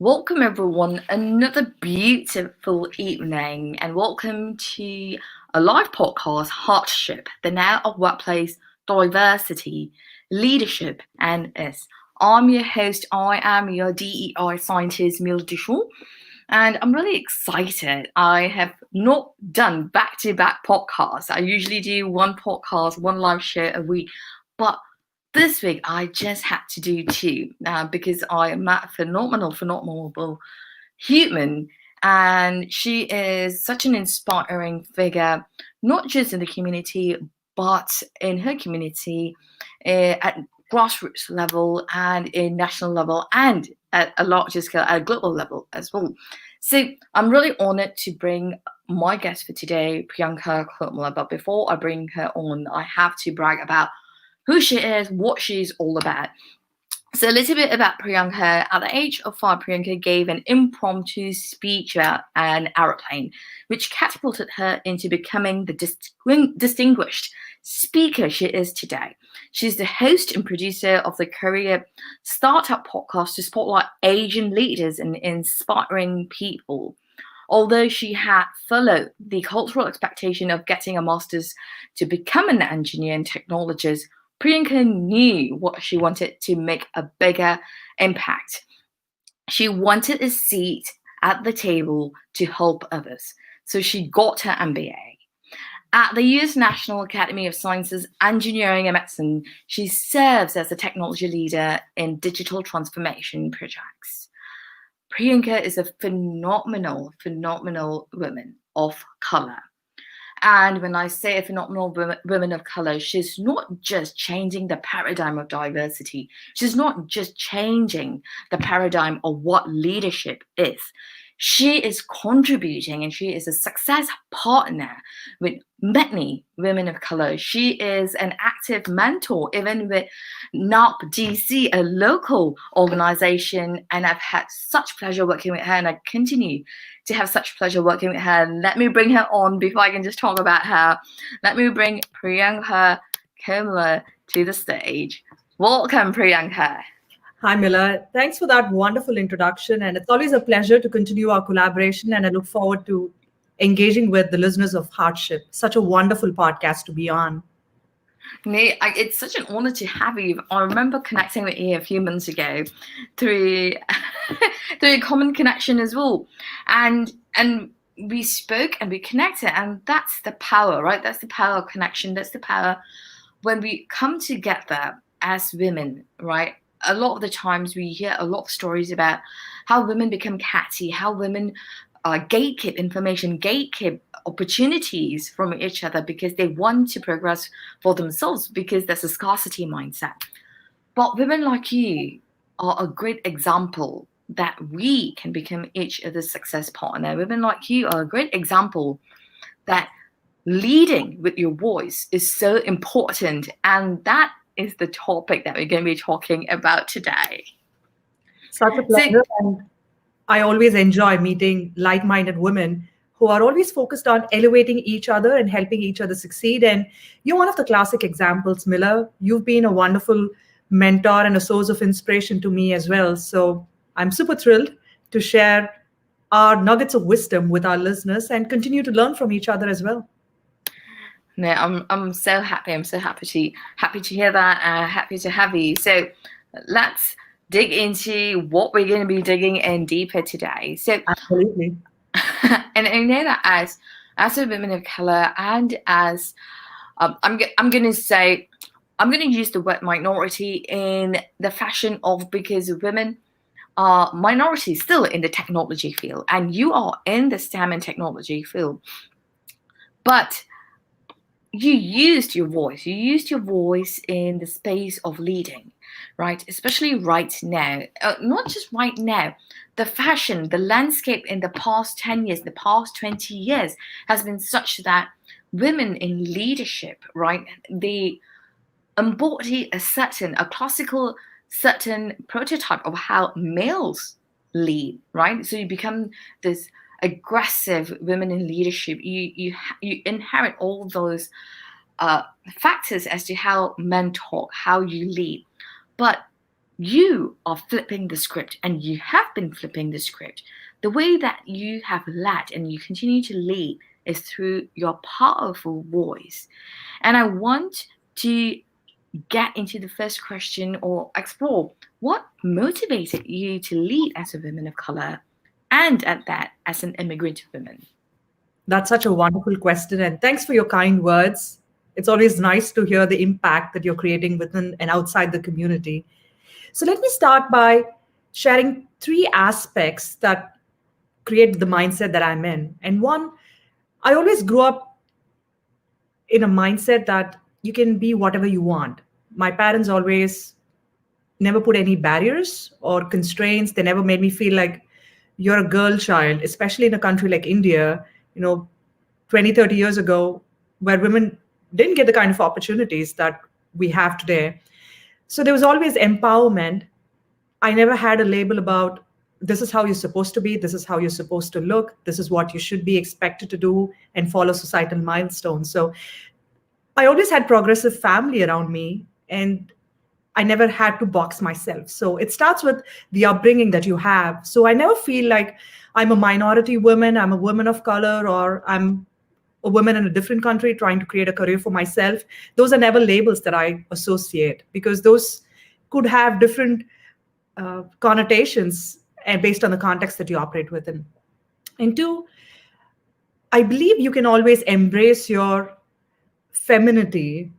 Welcome, everyone. Another beautiful evening, and welcome to a live podcast, Hardship, the Now of Workplace Diversity, Leadership, and Is. I'm your host. I am your DEI scientist, Mil Duchon, and I'm really excited. I have not done back to back podcasts. I usually do one podcast, one live show a week, but this week I just had to do two because I met a phenomenal human, and she is such an inspiring figure, not just in the community, but in her community at grassroots level and in national level and at a larger scale, at a global level as well. So I'm really honored to bring my guest for today, Priyanka Komala. But before I bring her on, I have to brag about who she is, what she's all about. So a little bit about Priyanka. At the age of 5, Priyanka gave an impromptu speech about an aeroplane, which catapulted her into becoming the distinguished speaker she is today. She's the host and producer of the Career Startup podcast to spotlight Asian leaders and inspiring people. Although she had followed the cultural expectation of getting a master's to become an engineer and technologist, Priyanka knew what she wanted to make a bigger impact. She wanted a seat at the table to help others. So she got her MBA. At the US National Academy of Sciences, Engineering and Medicine, she serves as a technology leader in digital transformation projects. Priyanka is a phenomenal woman of color. And when I say a phenomenal woman of color, she's not just changing the paradigm of diversity. She's not just changing the paradigm of what leadership is. She is contributing and she is a success partner with many women of color. She is an active mentor, even with NAP DC, a local organization. And I've had such pleasure working with her, and I continue to have such pleasure working with her. Let me bring her on before I can just talk about her. Let me bring Priyanka Komala to the stage. Welcome, Priyanka. Hi, Mila. Thanks for that wonderful introduction. And it's always a pleasure to continue our collaboration. And I look forward to engaging with the listeners of Hardship. Such a wonderful podcast to be on. Nate, it's such an honor to have you. I remember connecting with you a few months ago through through a common connection as well, and we spoke and we connected, and that's the power, right? That's the power of connection. That's the power when we come together as women, right? A lot of the times we hear a lot of stories about how women become catty, how women gatekeep information, gatekeep opportunities from each other because they want to progress for themselves because there's a scarcity mindset. But women like you are a great example that we can become each other's success partner. Women like you are a great example that leading with your voice is so important. And that is the topic that we're going to be talking about today. Such a pleasure. And I always enjoy meeting like-minded women who are always focused on elevating each other and helping each other succeed. And you're one of the classic examples, Miller. You've been a wonderful mentor and a source of inspiration to me as well. So I'm super thrilled to share our nuggets of wisdom with our listeners and continue to learn from each other as well. No, I'm so happy. I'm so happy to hear that. Happy to have you. So let's dig into what we're going to be digging in deeper today. So absolutely, and I know that as a woman of color and as I'm going to use the word minority in the fashion of because women are minorities still in the technology field, and you are in the STEM and technology field, but you used your voice in the space of leading, right? Especially right now, not just right now. The fashion, the landscape in the past 10 years, the past 20 years has been such that women in leadership, right, they embody a classical certain prototype of how males lead, right? So you become this aggressive women in leadership. You inherit all those factors as to how men talk, how you lead. But You are flipping the script, and you have been flipping the script. The way that you have led and you continue to lead is through your powerful voice. And I want to get into the first question or explore what motivated you to lead as a woman of color and at that as an immigrant woman. That's such a wonderful question. And thanks for your kind words. It's always nice to hear the impact that you're creating within and outside the community. So let me start by sharing three aspects that create the mindset that I'm in. And one, I always grew up in a mindset that you can be whatever you want. My parents always never put any barriers or constraints. They never made me feel like you're a girl child, especially in a country like India, you know, 20, 30 years ago, where women didn't get the kind of opportunities that we have today. So there was always empowerment. I never had a label about this is how you're supposed to be, this is how you're supposed to look, this is what you should be expected to do and follow societal milestones. So I always had progressive family around me, and I never had to box myself. So it starts with the upbringing that you have. So I never feel like I'm a minority woman, I'm a woman of color, or I'm a woman in a different country trying to create a career for myself. Those are never labels that I associate, because those could have different connotations and based on the context that you operate within. And two, I believe you can always embrace your femininity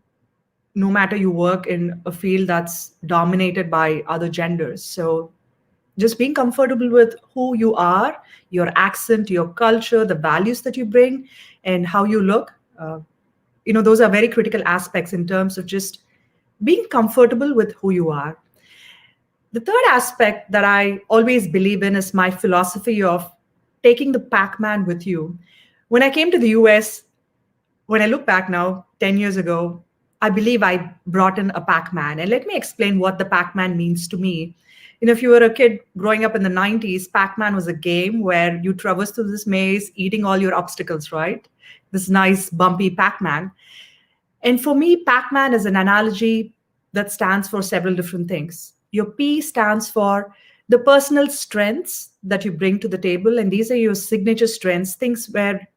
no matter you work in a field that's dominated by other genders. So just being comfortable with who you are, your accent, your culture, the values that you bring, and how you look. Those are very critical aspects in terms of just being comfortable with who you are. The third aspect that I always believe in is my philosophy of taking the Pac-Man with you. When I came to the US, when I look back now, 10 years ago, I believe I brought in a Pac-Man. And let me explain what the Pac-Man means to me. If you were a kid growing up in the 90s, Pac-Man was a game where you traverse through this maze, eating all your obstacles, right? This nice, bumpy Pac-Man. And for me, Pac-Man is an analogy that stands for several different things. Your P stands for the personal strengths that you bring to the table. And these are your signature strengths, things where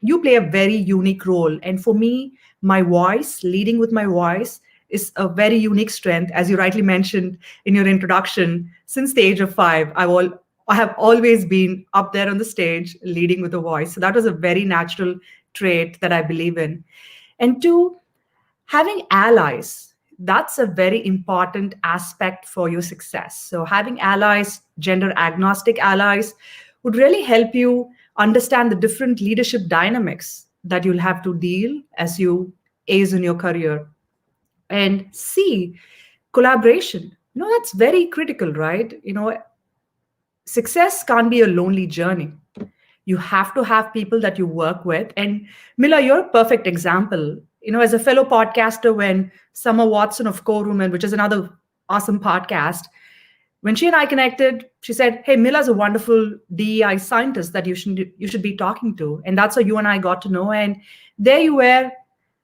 you play a very unique role. And for me, my voice, leading with my voice, is a very unique strength. As you rightly mentioned in your introduction, since the age of 5, I have always been up there on the stage leading with a voice. So that was a very natural trait that I believe in. And two, having allies, that's a very important aspect for your success. So having allies, gender agnostic allies, would really help you understand the different leadership dynamics that you'll have to deal as you ace in your career. And C, collaboration. That's very critical, right? Success can't be a lonely journey. You have to have people that you work with. And Mila, you're a perfect example. As a fellow podcaster, when Summer Watson of Core Women, which is another awesome podcast, when she and I connected, she said, "Hey, Mila's a wonderful DEI scientist that you should be talking to." And that's how you and I got to know. And there you were,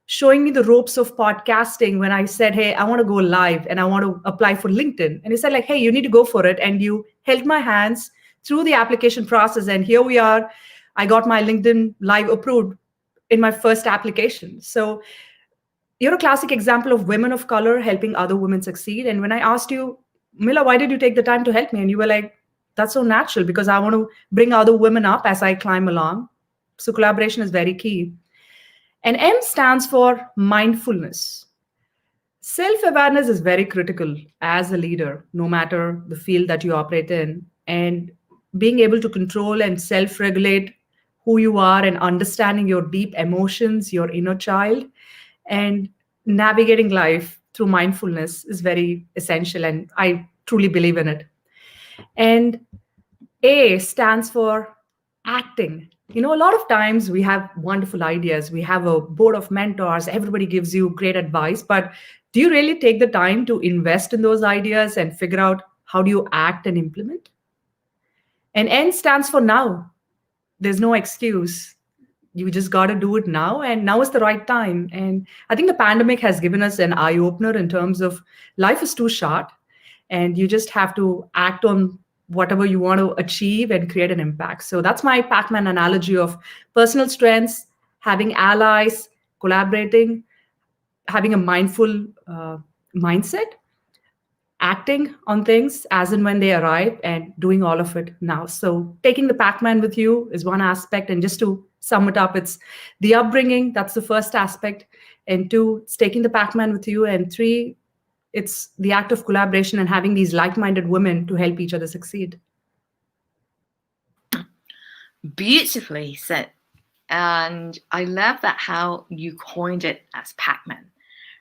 showing me the ropes of podcasting when I said, "Hey, I want to go live and I want to apply for LinkedIn." And he said, like, "Hey, you need to go for it." And you held my hands through the application process. And here we are. I got my LinkedIn live approved in my first application. So you're a classic example of women of color helping other women succeed. And when I asked you, "Mila, why did you take the time to help me?" And you were like, "That's so natural because I want to bring other women up as I climb along." So collaboration is very key. And M stands for mindfulness. Self-awareness is very critical as a leader, no matter the field that you operate in. And being able to control and self-regulate who you are and understanding your deep emotions, your inner child, and navigating life through mindfulness is very essential. And I truly believe in it. And A stands for acting. A lot of times we have wonderful ideas, we have a board of mentors, everybody gives you great advice, but do you really take the time to invest in those ideas and figure out how do you act and implement? And N stands for now. There's no excuse. You just got to do it now, and now is the right time. And I think the pandemic has given us an eye opener in terms of life is too short. and you just have to act on whatever you want to achieve and create an impact. So that's my Pac-Man analogy of personal strengths, having allies, collaborating, having a mindful mindset, acting on things as and when they arrive, and doing all of it now. So taking the Pac-Man with you is one aspect. And just to sum it up, it's the upbringing, that's the first aspect. And two, it's taking the Pac-Man with you. And three, it's the act of collaboration and having these like-minded women to help each other succeed. Beautifully said. And I love that how you coined it as Pac-Man,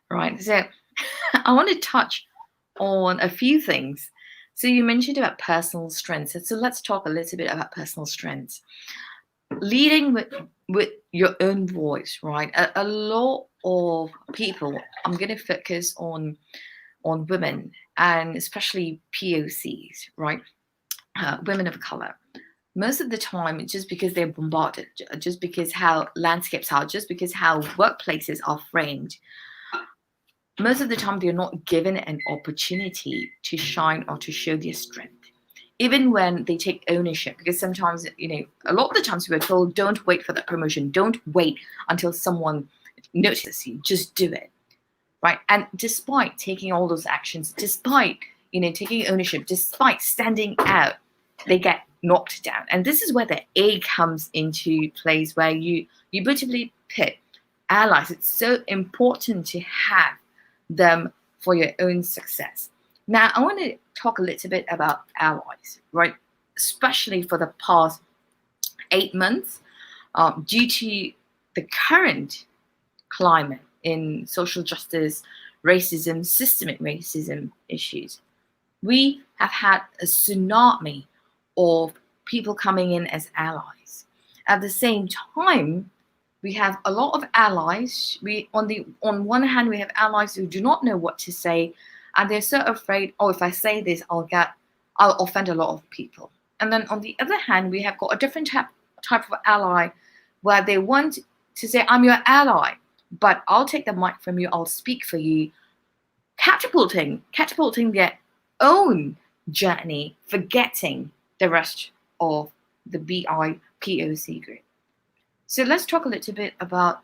right? So I want to touch on a few things. So you mentioned about personal strengths. So let's talk a little bit about personal strengths. Leading with your own voice, right? A lot of people, I'm going to focus on women, and especially POCs, right? Women of color. Most of the time, just because they're bombarded, just because how landscapes are, just because how workplaces are framed, most of the time they're not given an opportunity to shine or to show their strength. Even when they take ownership, because sometimes, a lot of the times we are told, don't wait for that promotion, don't wait until someone notices you, just do it, right? And despite taking all those actions, despite, taking ownership, despite standing out, they get knocked down. And this is where the A comes into place, where you beautifully put allies. It's so important to have them for your own success. Now, I want to talk a little bit about allies, right? Especially for the past 8 months, due to the current climate in social justice, racism, systemic racism issues. We have had a tsunami of people coming in as allies. At the same time, we have a lot of allies. On one hand, we have allies who do not know what to say, and they're so afraid, oh, if I say this, I'll offend a lot of people. And then on the other hand, we have got a different type of ally where they want to say, I'm your ally, but I'll take the mic from you, I'll speak for you, catapulting their own journey, forgetting the rest of the BIPOC group. So let's talk a little bit about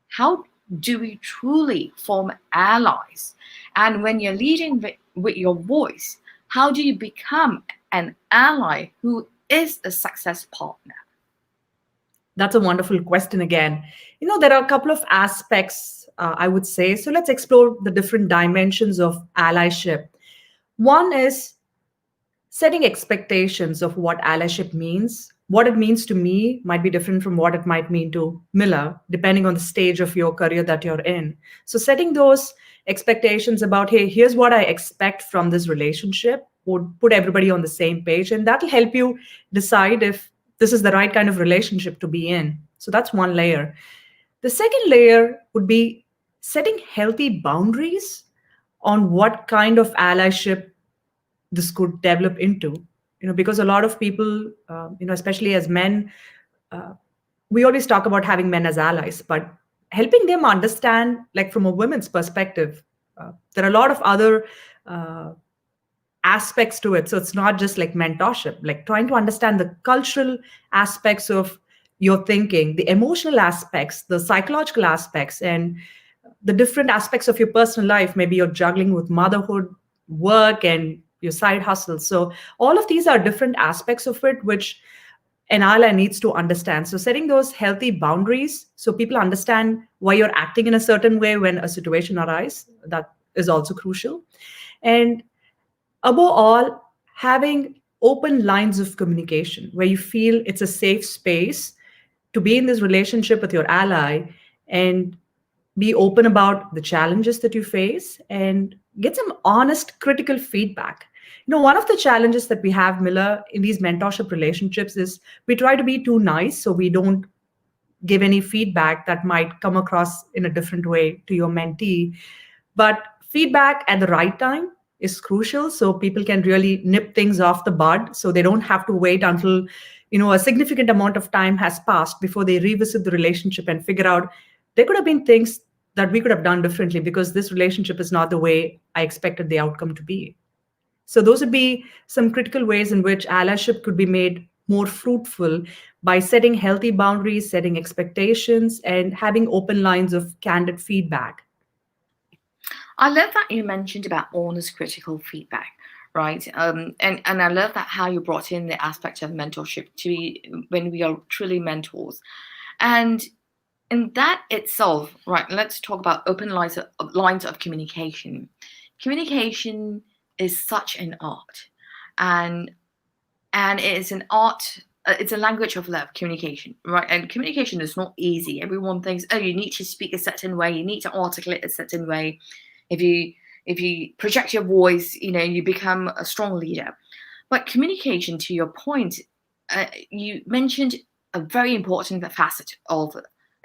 how do we truly form allies? And when you're leading with your voice, how do you become an ally who is a success partner? That's a wonderful question again. There are a couple of aspects, I would say. So let's explore the different dimensions of allyship. One is setting expectations of what allyship means. What it means to me might be different from what it might mean to Miller, depending on the stage of your career that you're in. So setting those expectations about, hey, here's what I expect from this relationship would put everybody on the same page. And that'll help you decide if this is the right kind of relationship to be in. So that's one layer. The second layer would be setting healthy boundaries on what kind of allyship this could develop into. Because a lot of people, especially as men, we always talk about having men as allies, but helping them understand, like from a women's perspective, there are a lot of other aspects to it. So it's not just like mentorship, like trying to understand the cultural aspects of your thinking, the emotional aspects, the psychological aspects, and the different aspects of your personal life. Maybe you're juggling with motherhood, work, and your side hustle. So all of these are different aspects of it, which an ally needs to understand. So setting those healthy boundaries so people understand why you're acting in a certain way when a situation arises, that is also crucial. And above all, having open lines of communication where you feel it's a safe space to be in this relationship with your ally and be open about the challenges that you face and get some honest, critical feedback. One of the challenges that we have, Miller, in these mentorship relationships is we try to be too nice, so we don't give any feedback that might come across in a different way to your mentee. But feedback at the right time is crucial, so people can really nip things off the bud, so they don't have to wait until a significant amount of time has passed before they revisit the relationship and figure out there could have been things that we could have done differently because this relationship is not the way I expected the outcome to be. So those would be some critical ways in which allyship could be made more fruitful by setting healthy boundaries, setting expectations, and having open lines of candid feedback. I love that you mentioned about honest critical feedback, right? And I love that how you brought in the aspect of mentorship when we are truly mentors, and in that itself, right? Let's talk about open lines of communication. Communication is such an art, and it is an art. It's a language of love, communication, right? And communication is not easy. Everyone thinks, oh, you need to speak a certain way, you need to articulate a certain way. If you project your voice, you become a strong leader. But communication, to your point, you mentioned a very important facet of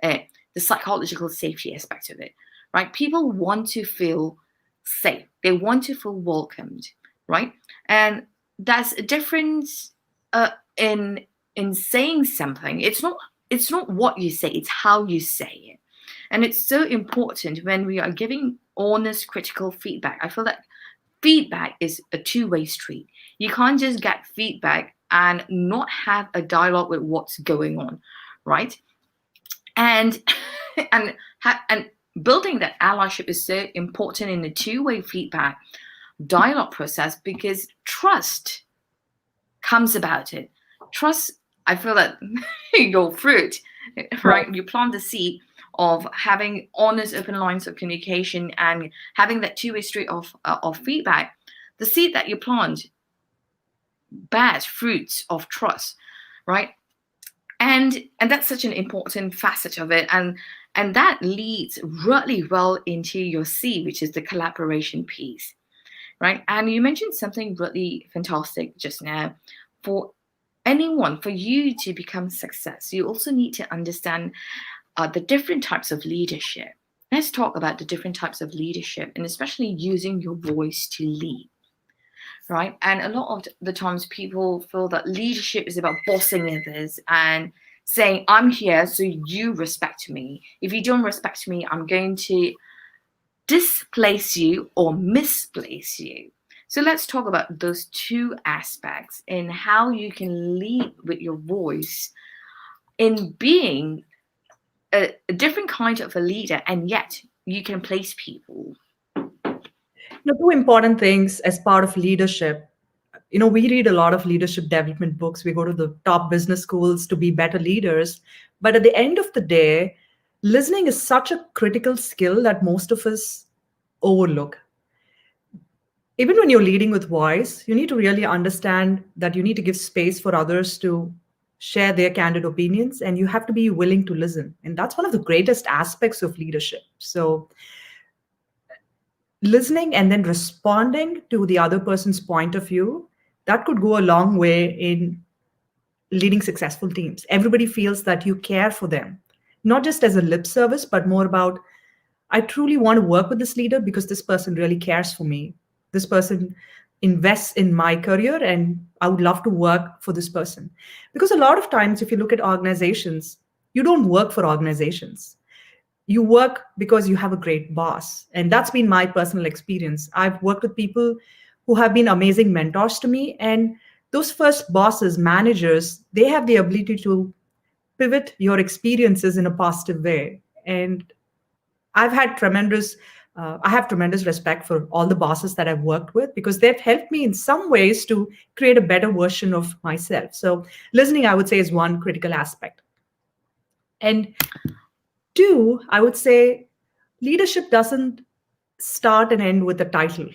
the psychological safety aspect of it, right? People want to feel safe. They want to feel welcomed, right? And that's a difference in saying something. It's not what you say, it's how you say it. And it's so important when we are giving honest, critical feedback. I feel that feedback is a two-way street. You can't just get feedback and not have a dialogue with what's going on, right? And and building that allyship is so important in the two-way feedback dialogue process, because trust comes about it. Trust, I feel that your fruit, right? You plant the seed of having honest, open lines of communication and having that two-way street of feedback. The seed that you plant bears fruits of trust, right? And that's such an important facet of it, and that leads really well into your C, which is the collaboration piece, right? And you mentioned something really fantastic just now. For anyone, for you to become success, you also need to understand the different types of leadership. Let's talk about the different types of leadership, and especially using your voice to lead, right? And a lot of the times people feel that leadership is about bossing others and saying, I'm here, so you respect me. If you don't respect me, I'm going to displace you or misplace you. So let's talk about those two aspects and how you can lead with your voice in being a different kind of a leader, and yet you can place people. Two important things as part of leadership. We read a lot of leadership development books. We go to the top business schools to be better leaders. But at the end of the day, listening is such a critical skill that most of us overlook. Even when you're leading with voice, you need to really understand that you need to give space for others to share their candid opinions, and you have to be willing to listen. And that's one of the greatest aspects of leadership. So, listening and then responding to the other person's point of view, that could go a long way in leading successful teams. Everybody feels that you care for them, not just as a lip service, but more about, I truly want to work with this leader because this person really cares for me. This person invests in my career, and I would love to work for this person. Because a lot of times, if you look at organizations, you don't work for organizations. You work because you have a great boss. And that's been my personal experience. I've worked with people who have been amazing mentors to me. And those first bosses, managers, they have the ability to pivot your experiences in a positive way. And I've had I have tremendous respect for all the bosses that I've worked with, because they've helped me in some ways to create a better version of myself. So listening, I would say, is one critical aspect. And two, I would say leadership doesn't start and end with a title.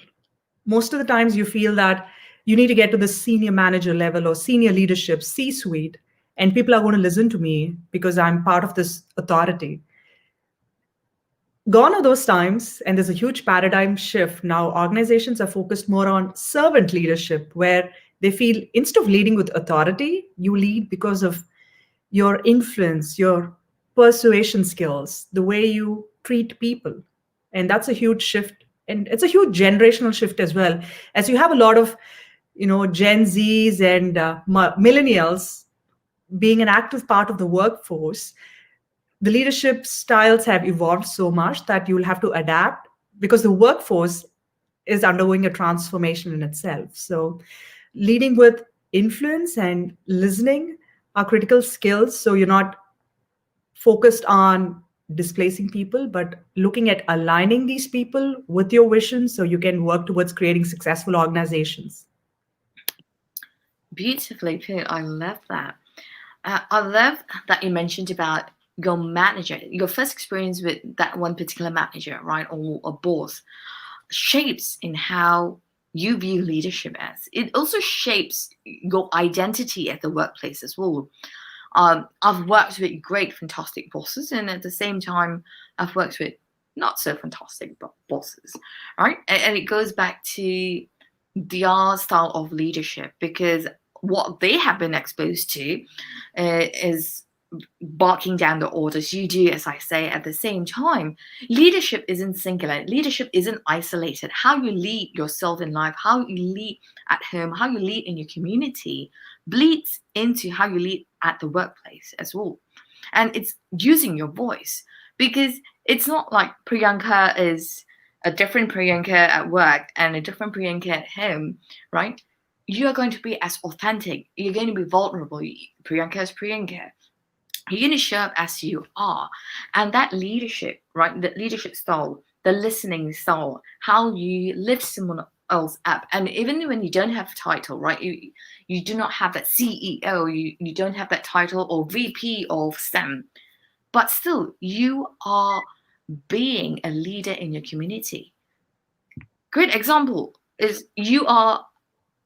Most of the times you feel that you need to get to the senior manager level or senior leadership, C suite, and people are going to listen to me because I'm part of this authority. Gone are those times, and there's a huge paradigm shift. Now, organizations are focused more on servant leadership, where they feel instead of leading with authority, you lead because of your influence, your persuasion skills, the way you treat people. And that's a huge shift. And it's a huge generational shift as well. As you have a lot of, Gen Zs and millennials being an active part of the workforce, the leadership styles have evolved so much that you will have to adapt, because the workforce is undergoing a transformation in itself. So, leading with influence and listening are critical skills. So, you're not focused on displacing people, but looking at aligning these people with your vision so you can work towards creating successful organizations. Beautifully put. I love that. I love that you mentioned about your manager, your first experience with that one particular manager, right, or a boss, shapes in how you view leadership as. It also shapes your identity at the workplace as well. I've worked with great, fantastic bosses, and at the same time, I've worked with not so fantastic bosses, right? And it goes back to their style of leadership, because what they have been exposed to is barking down the orders. You do as I say. At the same time, leadership isn't singular, leadership isn't isolated. How you lead yourself in life, how you lead at home, how you lead in your community bleeds into how you lead at the workplace as well. And it's using your voice, because it's not like Priyanka is a different Priyanka at work and a different Priyanka at home, right? You are going to be as authentic, you're going to be vulnerable. Priyanka is Priyanka, you're going to show up as you are. And that leadership, right, the leadership style, the listening style, how you lift someone else up. And even when you don't have a title, right, you do not have that CEO, you don't have that title, or VP of STEM, but still you are being a leader in your community. Great example is you are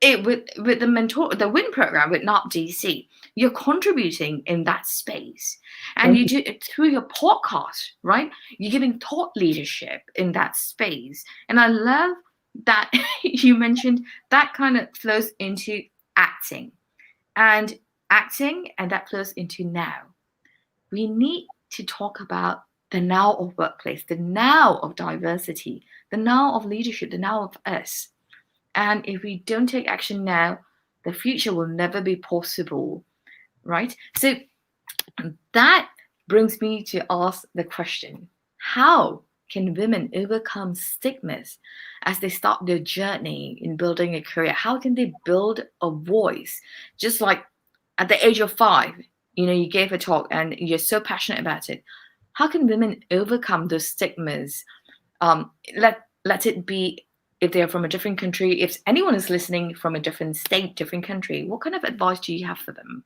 with the WIN program with NARP DC. You're contributing in that space, and Thank you you. do it through your podcast, right? You're giving thought leadership in that space, and I love that you mentioned that kind of flows into acting, and and that flows into now. We need to talk about the now of workplace, the now of diversity, the now of leadership, the now of us. And if we don't take action now, the future will never be possible, right? So that brings me to ask the question, how can women overcome stigmas as they start their journey in building a career? How can they build a voice? Just like at the age of 5, you gave a talk and you're so passionate about it. How can women overcome those stigmas? Let it be, if they're from a different country, if anyone is listening from a different state, different country, what kind of advice do you have for them?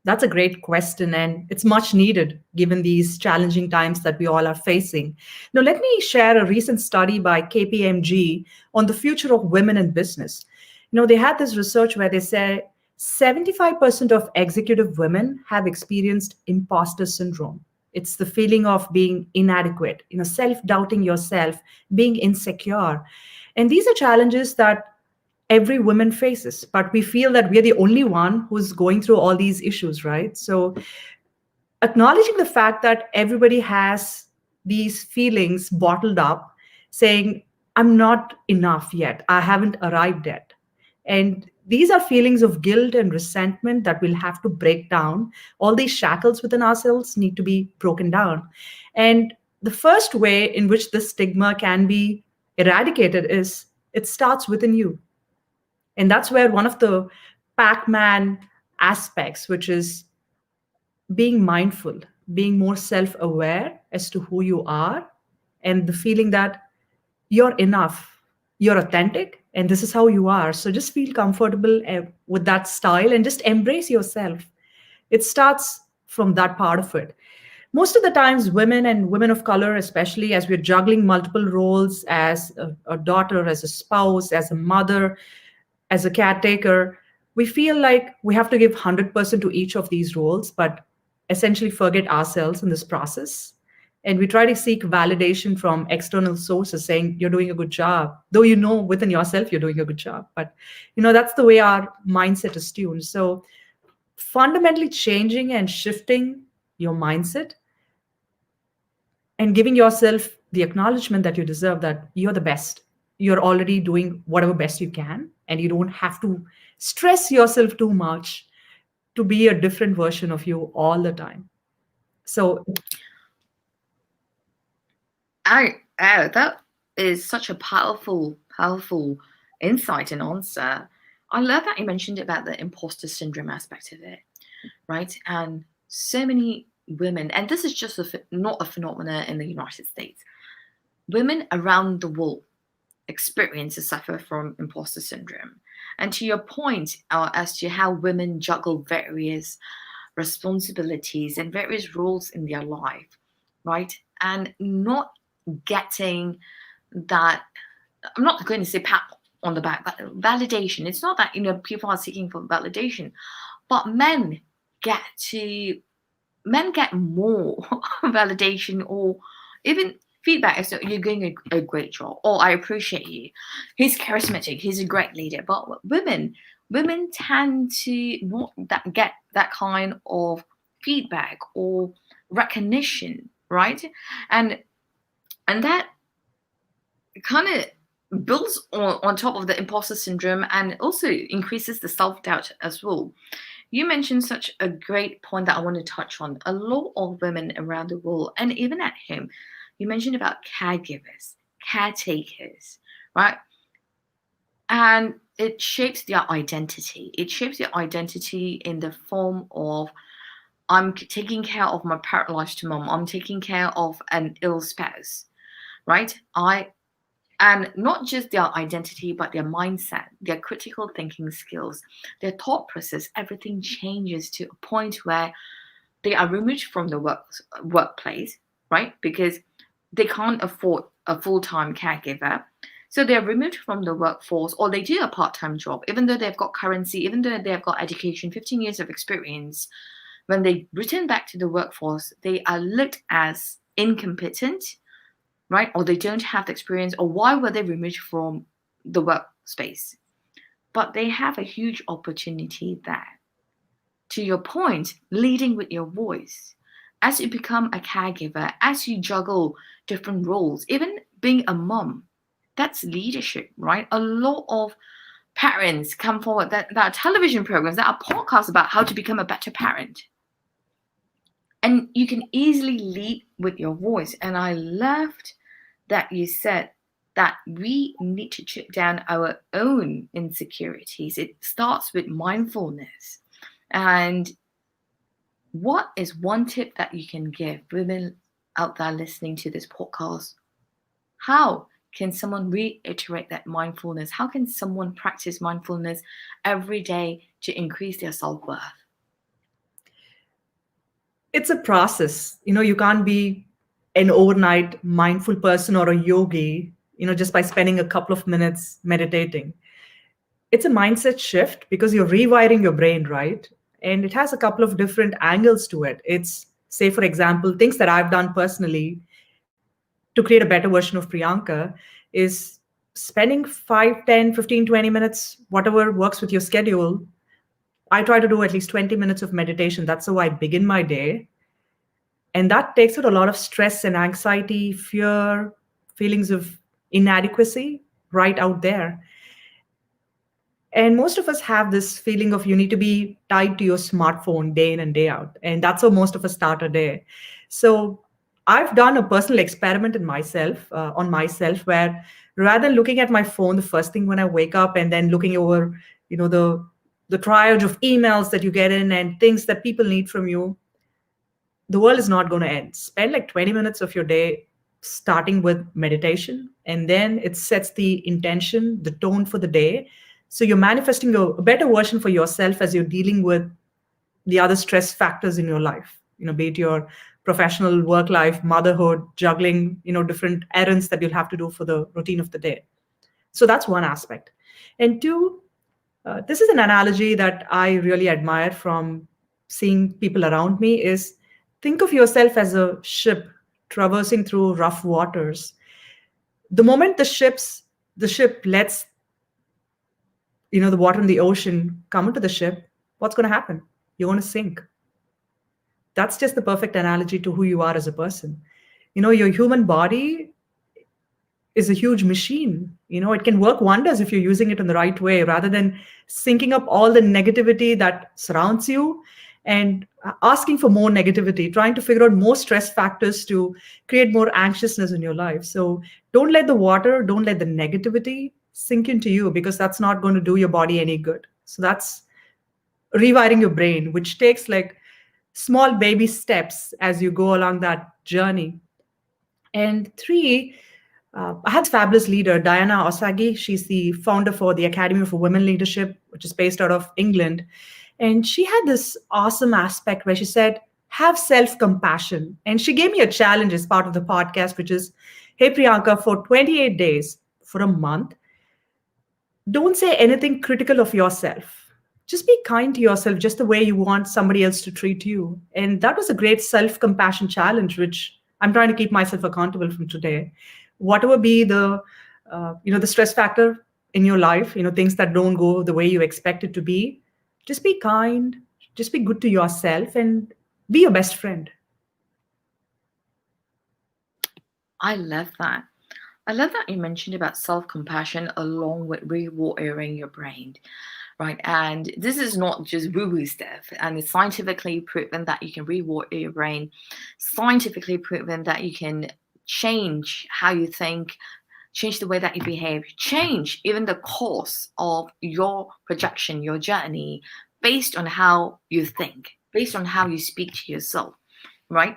That's a great question, and it's much needed given these challenging times that we all are facing. Now, let me share a recent study by KPMG on the future of women in business. They had this research where they say 75% of executive women have experienced imposter syndrome. It's the feeling of being inadequate, self doubting yourself, being insecure. And these are challenges that every woman faces, but we feel that we're the only one who's going through all these issues, right? So acknowledging the fact that everybody has these feelings bottled up, saying, I'm not enough yet, I haven't arrived yet. And these are feelings of guilt and resentment that we'll have to break down. All these shackles within ourselves need to be broken down. And the first way in which this stigma can be eradicated is it starts within you. And that's where one of the Pac-Man aspects, which is being mindful, being more self-aware as to who you are, and the feeling that you're enough, you're authentic, and this is how you are. So just feel comfortable with that style and just embrace yourself. It starts from that part of it. Most of the times, women and women of color, especially as we're juggling multiple roles as a daughter, as a spouse, as a mother, as a caretaker, we feel like we have to give 100% to each of these roles, but essentially forget ourselves in this process. And we try to seek validation from external sources saying you're doing a good job, though within yourself you're doing a good job. But that's the way our mindset is tuned. So fundamentally changing and shifting your mindset and giving yourself the acknowledgement that you deserve, that you're the best. You're already doing whatever best you can, and you don't have to stress yourself too much to be a different version of you all the time. So, That is such a powerful insight and answer. I love that you mentioned about the imposter syndrome aspect of it, right? And so many women, and this is just not a phenomenon in the United States, women around the world experience and suffer from imposter syndrome. And to your point, as to how women juggle various responsibilities and various roles in their life, right? And not getting that, I'm not going to say pat on the back, but validation. It's not that, people are seeking for validation, but get to men get more validation or even feedback as to you're doing a great job, or I appreciate you. He's charismatic, he's a great leader. But women tend to not get that kind of feedback or recognition, right? And that kind of builds on top of the imposter syndrome and also increases the self-doubt as well. You mentioned such a great point that I want to touch on. A lot of women around the world, and even at home, you mentioned about caregivers, caretakers, right? And it shapes their identity. It shapes their identity in the form of I'm taking care of my paralyzed mom. I'm taking care of an ill spouse, right? And not just their identity, but their mindset, their critical thinking skills, their thought process, everything changes to a point where they are removed from the workplace, right? Because they can't afford a full-time caregiver. So they're removed from the workforce, or they do a part-time job, even though they've got currency, even though they've got education, 15 years of experience. When they return back to the workforce, they are looked as incompetent, right? Or they don't have the experience, or why were they removed from the workspace? But they have a huge opportunity there. To your point, leading with your voice. As you become a caregiver, as you juggle different roles, even being a mom, that's leadership, right? A lot of parents come forward that are television programs, that are podcasts about how to become a better parent. And you can easily lead with your voice. And I loved that you said that we need to chip down our own insecurities. It starts with mindfulness. And what is one tip that you can give women out there listening to this podcast? How can someone reiterate that mindfulness? How can someone practice mindfulness every day to increase their self-worth? It's a process. You can't be an overnight mindful person or a yogi, just by spending a couple of minutes meditating. It's a mindset shift because you're rewiring your brain, right? And it has a couple of different angles to it. It's, say, for example, things that I've done personally to create a better version of Priyanka is spending 5, 10, 15, 20 minutes, whatever works with your schedule. I try to do at least 20 minutes of meditation. That's how I begin my day. And that takes out a lot of stress and anxiety, fear, feelings of inadequacy right out there. And most of us have this feeling of you need to be tied to your smartphone day in and day out. And that's how most of us start a day. So I've done a personal experiment on myself, where rather than looking at my phone the first thing when I wake up and then looking over, the triage of emails that you get in and things that people need from you, the world is not going to end. Spend like 20 minutes of your day starting with meditation, and then it sets the intention, the tone for the day. So you're manifesting a better version for yourself as you're dealing with the other stress factors in your life, be it your professional work life, motherhood, juggling, different errands that you'll have to do for the routine of the day. So that's one aspect. And two, this is an analogy that I really admire from seeing people around me is think of yourself as a ship traversing through rough waters. The moment the ship lets the water in the ocean come into the ship, what's going to happen? You're going to sink. That's just the perfect analogy to who you are as a person. Your human body is a huge machine. It can work wonders if you're using it in the right way, rather than sinking up all the negativity that surrounds you and asking for more negativity, trying to figure out more stress factors to create more anxiousness in your life. So don't let the negativity sink into you, because that's not going to do your body any good. So that's rewiring your brain, which takes like small baby steps as you go along that journey. And three, I had this fabulous leader, Diana Osagi. She's the founder for the Academy for Women Leadership, which is based out of England. And she had this awesome aspect where she said, have self compassion. And she gave me a challenge as part of the podcast, which is, hey, Priyanka, for 28 days, for a month, don't say anything critical of yourself. Just be kind to yourself, just the way you want somebody else to treat you. And that was a great self compassion challenge, which I'm trying to keep myself accountable from today. Whatever be the stress factor in your life, things that don't go the way you expect it to be, just be kind, just be good to yourself, and be your best friend. I love that. I love that you mentioned about self-compassion along with rewiring your brain, right? And this is not just woo-woo stuff. And it's scientifically proven that you can rewire your brain, scientifically proven that you can change how you think, change the way that you behave, change even the course of your projection, your journey, based on how you think, based on how you speak to yourself, right?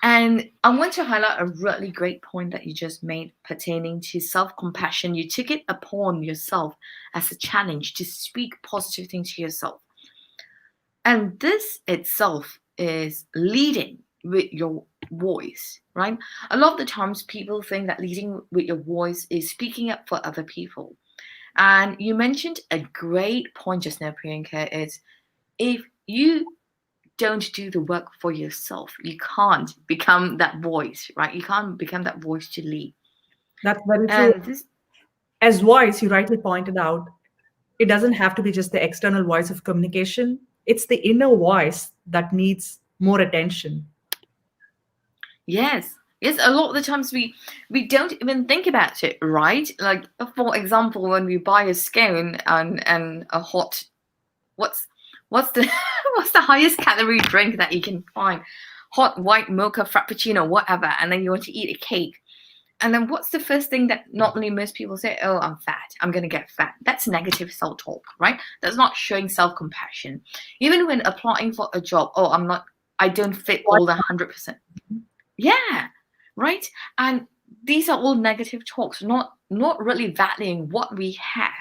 And I want to highlight a really great point that you just made pertaining to self compassion. You took it upon yourself as a challenge to speak positive things to yourself. And this itself is leading with your voice, right? A lot of the times people think that leading with your voice is speaking up for other people. And you mentioned a great point just now, Priyanka, is if you don't do the work for yourself, you can't become that voice, right? You can't become that voice to lead. That's very true. And this, As voice, you rightly pointed out, it doesn't have to be just the external voice of communication. It's the inner voice that needs more attention. yes, yes, a lot of the times we don't even think about it, right? Like for example, when we buy a scone and a hot, what's the what's the highest calorie drink that you can find? Hot white mocha frappuccino, whatever, and then you want to eat a cake. And then what's the first thing that normally most people say? Oh, I'm fat. I'm going to get fat. That's negative self-talk, right? That's not showing self-compassion. Even when applying for a job, oh, I don't fit all the 100%. Yeah, right? And these are all negative talks, not really valuing what we have,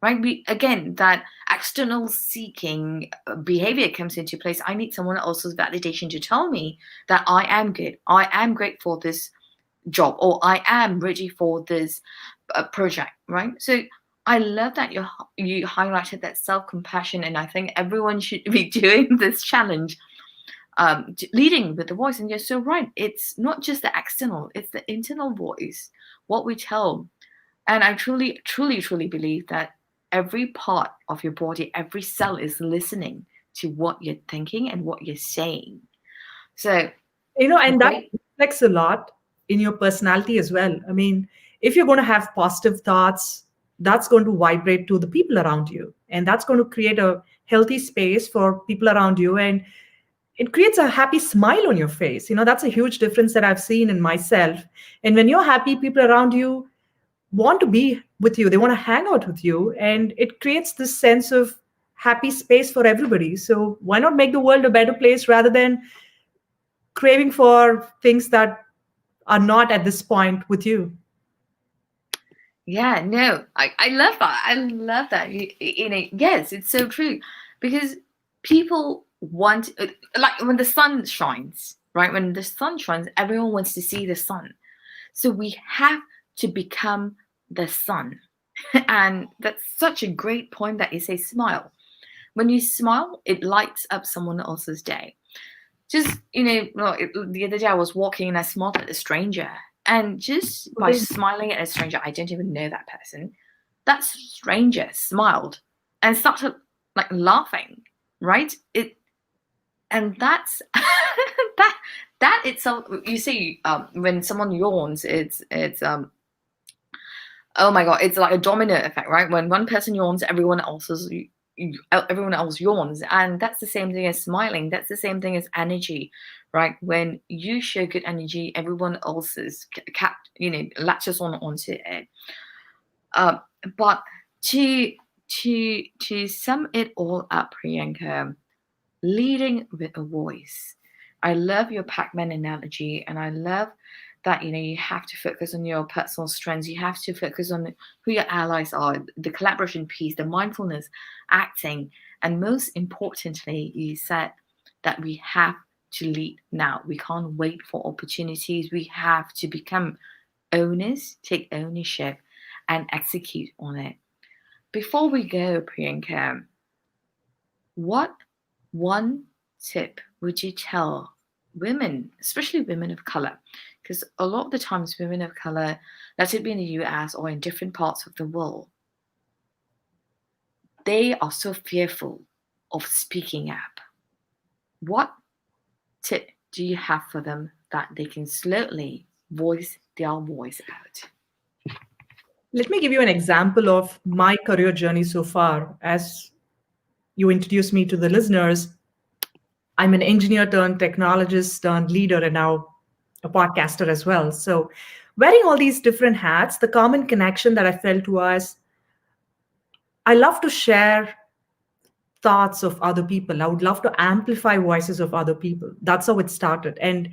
right? We again, that external seeking behavior comes into place. I need someone else's validation to tell me that I am good, I am great for this job, or I am ready for this project, right? So I love that you highlighted that self-compassion, and I think everyone should be doing this challenge, leading with the voice. And you're so right, it's not just the external, it's the internal voice, what we tell. And I truly truly truly believe that every part of your body, every cell is listening to what you're thinking and what you're saying. So And that great. reflects a lot in your personality as well. I mean, if you're going to have positive thoughts, that's going to vibrate to the people around you, and that's going to create a healthy space for people around you, and it creates a happy smile on your face. That's a huge difference that I've seen in myself. And when you're happy, people around you want to be with you, they want to hang out with you, and it creates this sense of happy space for everybody. So why not make the world a better place rather than craving for things that are not at this point with you? Yeah, no, I love that. I love that. Yes, it's so true because people want, like when the sun shines, right? When the sun shines, everyone wants to see the sun. So we have to become the sun. And that's such a great point that you say smile. When you smile, it lights up someone else's day. Just, the other day I was walking and I smiled at a stranger. And just by smiling at a stranger, I don't even know that person. That stranger smiled and started like laughing, right? And that's that itself. You see, when someone yawns, it's oh my god, it's like a domino effect, right? When one person yawns, everyone else everyone else yawns. And that's the same thing as smiling. That's the same thing as energy, right? When you show good energy, everyone else is latches on onto it. uh, but to to sum it all up, Priyanka, leading with a voice. I love your Pac-Man analogy, and I love that you have to focus on your personal strengths. You have to focus on who your allies are, the collaboration piece, the mindfulness, acting, and most importantly, you said that we have to lead now. We can't wait for opportunities. We have to become owners, take ownership, and execute on it. Before we go, Priyanka, what one tip would you tell women, especially women of color? Because a lot of the times, women of color, let it be in the US or in different parts of the world, they are so fearful of speaking up. What tip do you have for them that they can slowly voice their voice out? Let me give you an example of my career journey so far. As you introduced me to the listeners, I'm an engineer turned technologist turned leader and now a podcaster as well. So, wearing all these different hats, the common connection that I felt was I love to share thoughts of other people. I would love to amplify voices of other people. That's how it started. And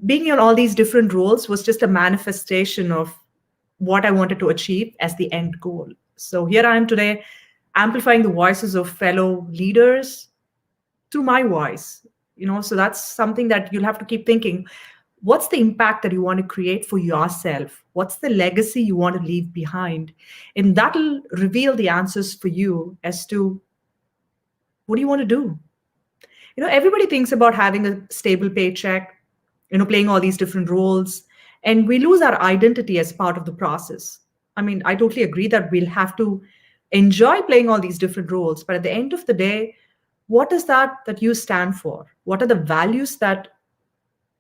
being in all these different roles was just a manifestation of what I wanted to achieve as the end goal. So here I am today, amplifying the voices of fellow leaders through my voice. So that's something that you'll have to keep thinking. What's the impact that you want to create for yourself? What's the legacy you want to leave behind? And that'll reveal the answers for you as to what do you want to do. Everybody thinks about having a stable paycheck, playing all these different roles, and we lose our identity as part of the process. I mean, I totally agree that we'll have to enjoy playing all these different roles, but at the end of the day, what is that you stand for? What are the values that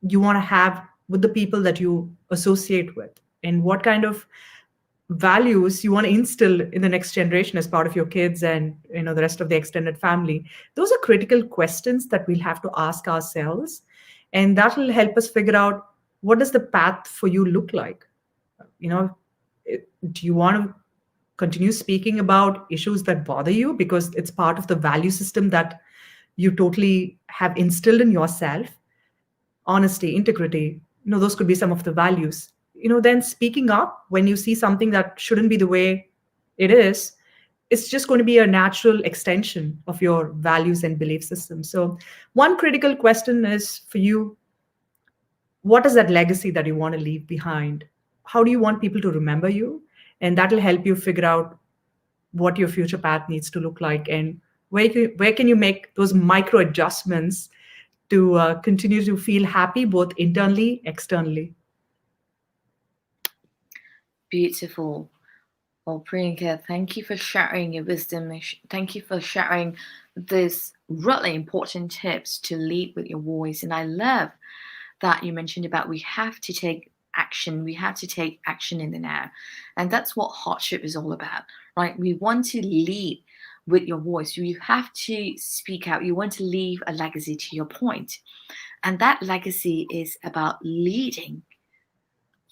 you want to have with the people that you associate with? And what kind of values you want to instill in the next generation as part of your kids and the rest of the extended family? Those are critical questions that we'll have to ask ourselves, and that will help us figure out what does the path for you look like. you know do you want to continue speaking about issues that bother you because it's part of the value system that you totally have instilled in yourself? Honesty, integrity, those could be some of the values. Then speaking up when you see something that shouldn't be the way it is, it's just going to be a natural extension of your values and belief system. So one critical question is for you: what is that legacy that you want to leave behind? How do you want people to remember you? And that will help you figure out what your future path needs to look like, and where can you make those micro adjustments to continue to feel happy both internally, externally. Beautiful. Well, Priyanka, thank you for sharing your wisdom. Thank you for sharing this really important tips to lead with your voice. And I love that you mentioned about we have to take action. We have to take action in the now. And that's what hardship is all about, right? We want to lead with your voice. You have to speak out. You want to leave a legacy, to your point. And that legacy is about leading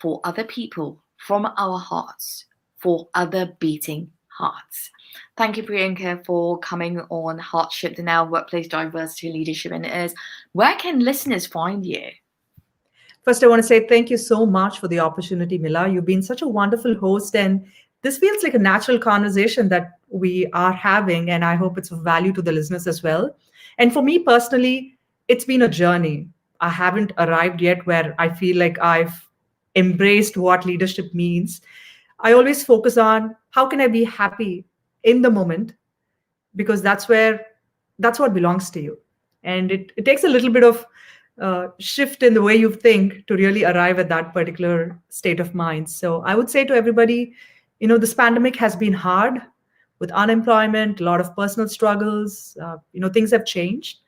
for other people from our hearts, for other beating hearts. Thank you, Priyanka, for coming on Hardship, the Now Workplace Diversity Leadership and It Is. Where can listeners find you? First, I want to say thank you so much for the opportunity, Mila. You've been such a wonderful host, and this feels like a natural conversation that we are having, and I hope it's of value to the listeners as well. And for me personally, it's been a journey. I haven't arrived yet where I feel like I've embraced what leadership means. I always focus on how can I be happy in the moment, because that's what belongs to you. And it takes a little bit of shift in the way you think to really arrive at that particular state of mind. So I would say to everybody, this pandemic has been hard with unemployment, a lot of personal struggles. Things have changed,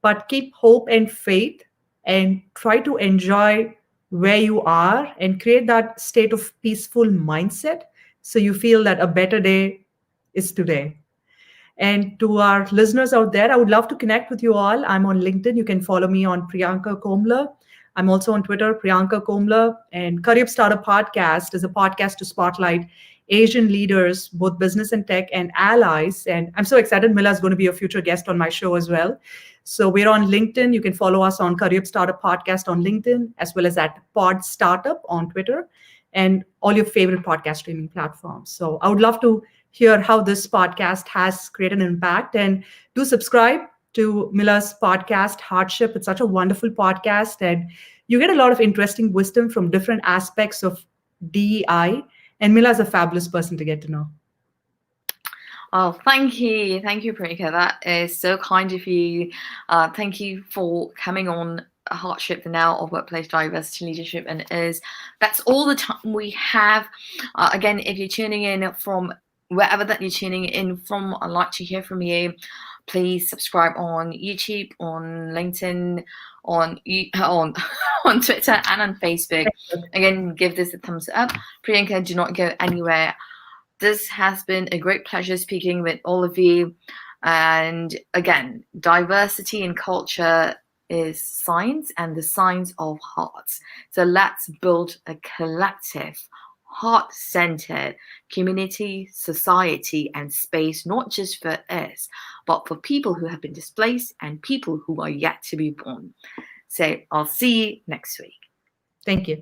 but keep hope and faith and try to enjoy where you are and create that state of peaceful mindset so you feel that a better day is today. And to our listeners out there, I would love to connect with you all. I'm on LinkedIn. You can follow me on Priyanka Komala. I'm also on Twitter, Priyanka Komala. And Career Startup Podcast is a podcast to spotlight Asian leaders, both business and tech, and allies. And I'm so excited. Mila is going to be a future guest on my show as well. So we're on LinkedIn. You can follow us on Career Startup Podcast on LinkedIn, as well as at Pod Startup on Twitter, and all your favorite podcast streaming platforms. So I would love to hear how this podcast has created an impact. And do subscribe to Mila's podcast, Hardship. It's such a wonderful podcast. And you get a lot of interesting wisdom from different aspects of DEI. And Mila is a fabulous person to get to know. Oh, thank you. Thank you, Priyanka. That is so kind of you. Thank you for coming on Hardship, the Now of Workplace Diversity Leadership. And that's all the time we have. Again, if you're tuning in from wherever that you're tuning in from, I'd like to hear from you. Please subscribe on YouTube, on LinkedIn, on Twitter, and on Facebook. Again, give this a thumbs up. Priyanka, do not go anywhere. This has been a great pleasure speaking with all of you. And again, diversity in culture is science, and the science of hearts. So let's build a collective, heart-centered community, society, and space, not just for us, but for people who have been displaced and people who are yet to be born. So I'll see you next week. Thank you.